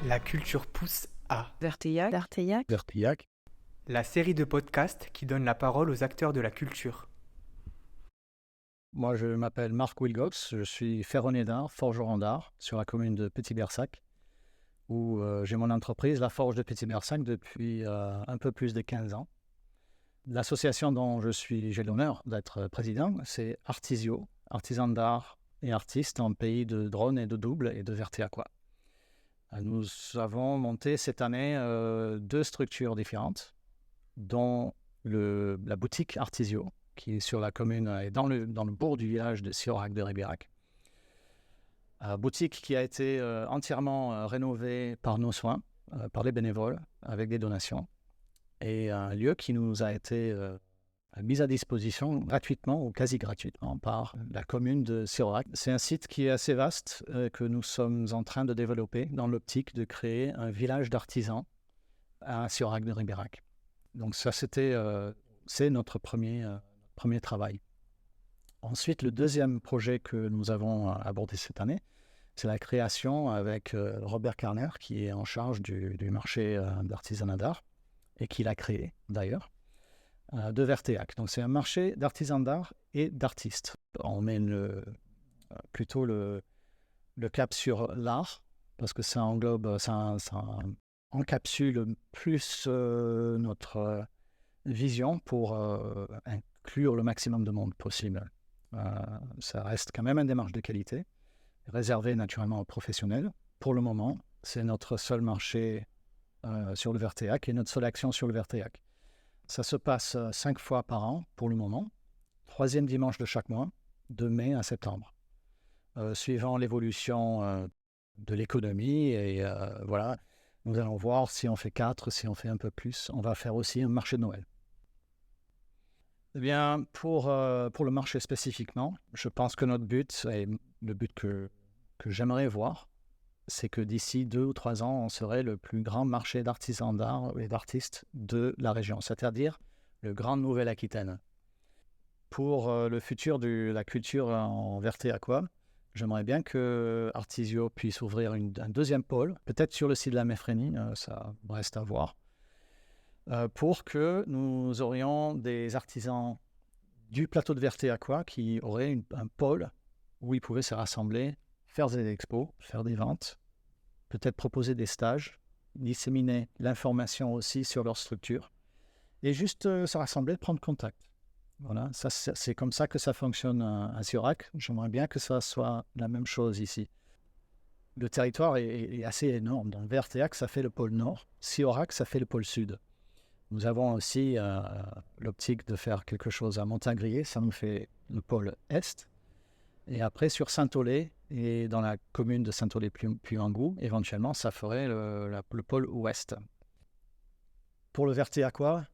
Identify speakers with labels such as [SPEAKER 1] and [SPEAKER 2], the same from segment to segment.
[SPEAKER 1] La culture pousse à
[SPEAKER 2] Verteillac.
[SPEAKER 3] Verteillac.
[SPEAKER 1] la série de podcasts qui donne la parole aux acteurs de la culture.
[SPEAKER 3] Moi, je m'appelle Marc Wilgox, je suis ferronnier d'art, forgeron d'art sur la commune de Petit-Bersac, où j'ai mon entreprise, la Forge de Petit-Bersac, depuis un peu plus de 15 ans. L'association dont j'ai l'honneur d'être président, c'est Artisio, artisan d'art et artiste en pays de drone et de double et de Verteillacois. Nous avons monté cette année 2 structures différentes, dont la boutique Artisio, qui est sur la commune et dans le bourg du village de Siorac de Ribérac. Boutique qui a été entièrement rénovée par nos soins, par les bénévoles, avec des donations. Et un lieu qui nous a été mis à disposition gratuitement ou quasi gratuitement par la commune de Siorac. C'est un site qui est assez vaste que nous sommes en train de développer dans l'optique de créer un village d'artisans à Siorac de Ribérac. Donc ça, c'est notre premier travail. Ensuite, le deuxième projet que nous avons abordé cette année, c'est la création avec Robert Carner, qui est en charge du marché d'artisanat d'art, et qui l'a créé d'ailleurs, de Verteillac. Donc c'est un marché d'artisans d'art et d'artistes. On met plutôt le cap sur l'art, parce que ça englobe, ça encapsule plus notre vision pour inclure le maximum de monde possible. Ça reste quand même une démarche de qualité, réservée naturellement aux professionnels. Pour le moment, c'est notre seul marché sur le Verteillac et notre seule action sur le Verteillac. Ça se passe 5 fois par an pour le moment, 3e dimanche de chaque mois, de mai à septembre, suivant l'évolution de l'économie. Et voilà, nous allons voir si on fait 4, si on fait un peu plus. On va faire aussi un marché de Noël. Eh bien, pour le marché spécifiquement, je pense que notre but, et le but que j'aimerais voir, c'est que d'ici 2 ou 3 ans, on serait le plus grand marché d'artisans d'art et d'artistes de la région, c'est-à-dire le Grand Nouvelle-Aquitaine. Pour le futur de la culture en Verteillacois, j'aimerais bien que Artisio puisse ouvrir un deuxième pôle, peut-être sur le site de la Méphrénie, ça reste à voir, pour que nous aurions des artisans du plateau de Verteillacois qui auraient un pôle où ils pouvaient se rassembler, faire des expos, faire des ventes, peut-être proposer des stages, disséminer l'information aussi sur leur structure, et juste se rassembler, prendre contact. Voilà, ça, c'est comme ça que ça fonctionne à Siorac. J'aimerais bien que ça soit la même chose ici. Le territoire est assez énorme. Dans Verteillac, ça fait le pôle nord. Siorac, ça fait le pôle sud. Nous avons aussi l'optique de faire quelque chose à Montagrier, ça nous fait le pôle est. Et après, sur Saint-Aulé et dans la commune de Saint-Aulé-Puyangou, éventuellement, ça ferait le pôle ouest. Pour le Verteillacois,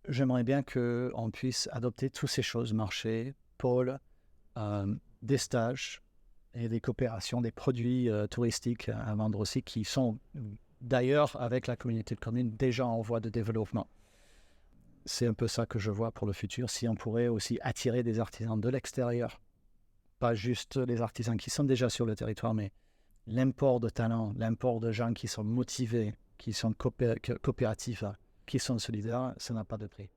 [SPEAKER 3] j'aimerais bien qu'on puisse adopter toutes ces choses, marché, pôle, des stages et des coopérations, des produits touristiques à vendre aussi, qui sont d'ailleurs, avec la communauté de communes, déjà en voie de développement. C'est un peu ça que je vois pour le futur, si on pourrait aussi attirer des artisans de l'extérieur, pas juste les artisans qui sont déjà sur le territoire, mais l'import de talents, l'import de gens qui sont motivés, qui sont coopératifs, qui sont solidaires, ça n'a pas de prix.